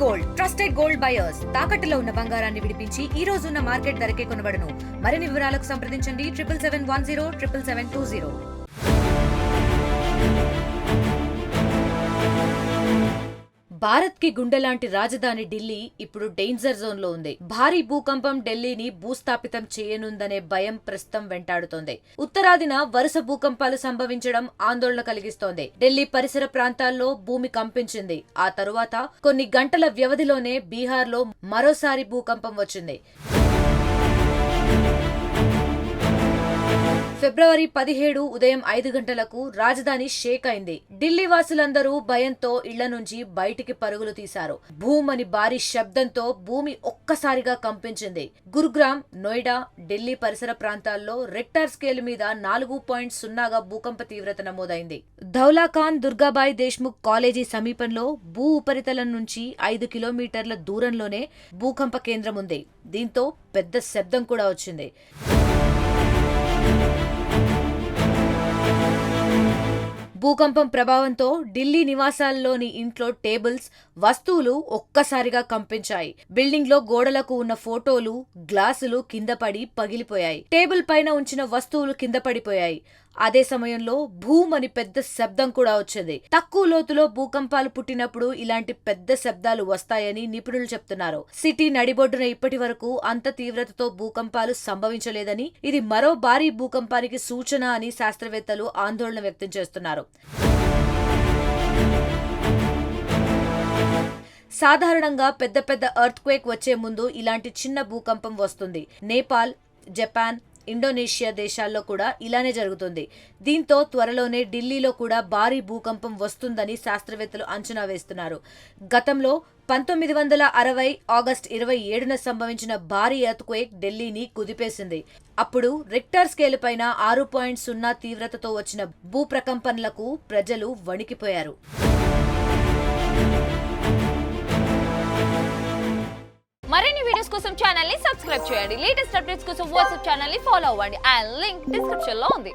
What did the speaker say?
Gold trusted gold buyers తాకట్టులో ఉన్న బంగారాన్ని విడిపించి ఈ రోజు ఉన్న మార్కెట్ ధరకే కొనబడును. మరిన్ని వివరాలకు సంప్రదించండి 7710 భారత్ కి గుండెలాంటి రాజధాని ఢిల్లీ ఇప్పుడు డేంజర్ జోన్ లో ఉంది. భారీ భూకంపం ఢిల్లీని భూస్థాపితం చేయనుందనే భయం ప్రస్తుతం వెంటాడుతోంది. ఉత్తరాదిన వరుస భూకంపాలు సంభవించడం ఆందోళన కలిగిస్తోంది. ఢిల్లీ పరిసర ప్రాంతాల్లో భూమి కంపించింది. ఆ తరువాత కొన్ని గంటల వ్యవధిలోనే బీహార్లో మరోసారి భూకంపం వచ్చింది. ఫిబ్రవరి 17 ఉదయం 5 గంటలకు రాజధాని షేక్ అయింది. ఢిల్లీ వాసులందరూ భయంతో ఇళ్ల నుంచి బయటికి పరుగులు తీశారు. భూమని భారీ శబ్దంతో భూమి ఒక్కసారిగా కంపించింది. గురుగ్రామ్, నోయిడా, ఢిల్లీ పరిసర ప్రాంతాల్లో రిక్టర్ స్కేల్ మీద 4.0గా భూకంప తీవ్రత నమోదైంది. ధౌలాఖాన్ దుర్గాబాయ్ దేశ్ముఖ్ కాలేజీ సమీపంలో భూ ఉపరితలం నుంచి 5 కిలోమీటర్ల దూరంలోనే భూకంప కేంద్రం ఉంది. దీంతో పెద్ద శబ్దం కూడా వచ్చింది. భూకంపం ప్రభావంతో ఢిల్లీ నివాసాల్లోని ఇంట్లో టేబుల్స్, వస్తువులు ఒక్కసారిగా కంపించాయి. బిల్డింగ్ లో గోడలకు ఉన్న ఫోటోలు, గ్లాసులు కింద పడి పగిలిపోయాయి. టేబుల్ పైన ఉంచిన వస్తువులు కింద పడిపోయాయి. అదే సమయంలో భూమ్ అని పెద్ద శబ్దం కూడా వచ్చింది. తక్కువ లోతులో భూకంపాలు పుట్టినప్పుడు ఇలాంటి పెద్ద శబ్దాలు వస్తాయని నిపుణులు చెప్తున్నారు. సిటీ నడిబొడ్డున ఇప్పటి వరకు అంత తీవ్రతతో భూకంపాలు సంభవించలేదని, ఇది మరో భారీ భూకంపానికి సూచన అని శాస్త్రవేత్తలు ఆందోళన వ్యక్తం చేస్తున్నారు. సాధారణంగా పెద్ద పెద్ద ఎర్త్ క్వేక్ వచ్చే ముందు ఇలాంటి చిన్న భూకంపం వస్తుంది. నేపాల్, జపాన్, ఇండోనేషియా దేశాల్లో కూడా ఇలానే జరుగుతుంది. దీంతో త్వరలోనే ఢిల్లీలో కూడా భారీ భూకంపం వస్తుందని శాస్త్రవేత్తలు అంచనా వేస్తున్నారు. గతంలో 1960 ఆగస్టు 27న సంభవించిన భారీ ఎర్త్క్వేక్ ఢిల్లీని కుదిపేసింది. అప్పుడు రిక్టర్ స్కేల్ పైన 6.0 తీవ్రతతో వచ్చిన భూప్రకంపనలకు ప్రజలు వణికిపోయారు. మరిన్ని వీడియోస్ కోసం ఛానల్ ని సబ్స్క్రైబ్ చేయండి. లేటెస్ట్ అప్డేట్స్ కోసం వాట్సాప్ ఛానల్ ని ఫాలో అవ్వండి. ఆ లింక్ డిస్క్రిప్షన్ లో ఉంది.